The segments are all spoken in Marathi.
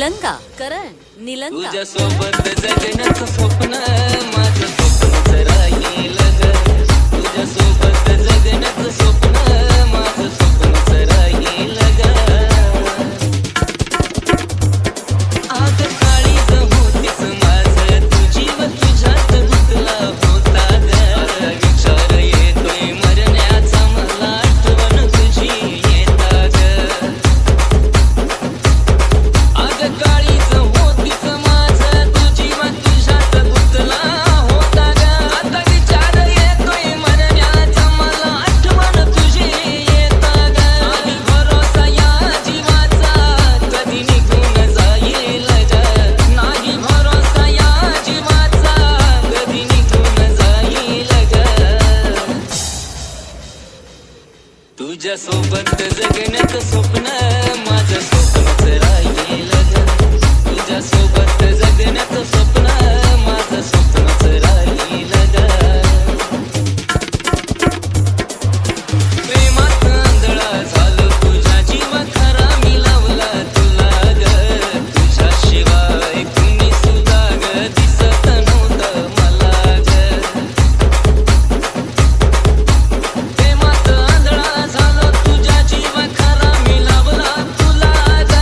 निलंगा करण निलंगा तुझ्या सोबत जगण्याचं स्वप्न माझं स्वप्नच राहील ग. तुझ्या सोबत जगण्याचं स्वप्न माझं स्वप्नच राहील ग. आग काळीज होतीस माझं तुझी व तुझ्यात गुंतला होता ग. आता विचार येतोय मरण्याचा मला आठवण तुझी येता ग. आग काळीज होतीस माझं तुझी व तुझ्यात गुंतला होता ग. आता विचार येतोय मरण्याचा मला आठवण तुझी येता ग. नाही भरोसा या जीवाचा कधी निघून जाईल ग. नाही भरोसा या जीवाचा कधी निघून जाईल ग. तुझ्या सोबत जगण्याचं स्वप्न माझं स्वप्नच राहील ग. तुझ्या सोबत जगण्याचं स्वप्न माझं स्वप्नच राहील ग. प्रेमात आंधळा झालो तुझ्या जीव खरा मी लावला तुला ग. तुझ्याशिवाय कुणी सुद्धा ग दिसत नव्हतं मला ग. प्रेमात आंधळा झालो तुझ्या जीव खरा मी लावला तुला ग.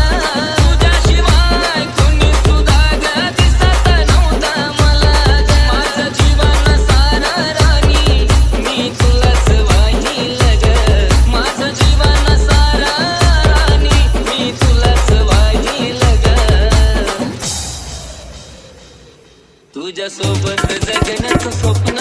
तुझ्याशिवाय कुणी सुद्धा ग दिसत नव्हतं मला ग. माझं जीवन सारं राणी मी तुलाच वाहील ग. माझं जीवन सारं राणी मी तुलाच वाहील ग. तुझ्या सोबत जगण्याचं स्वप्न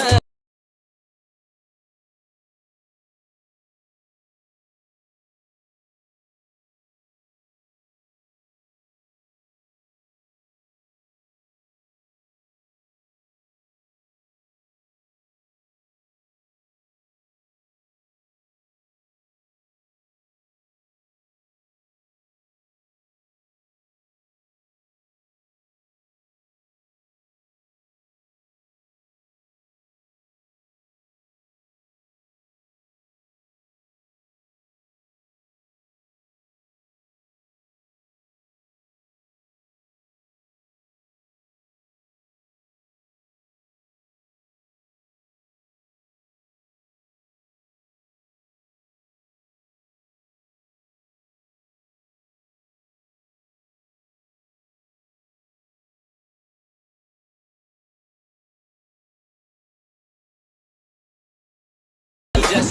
तुझ्या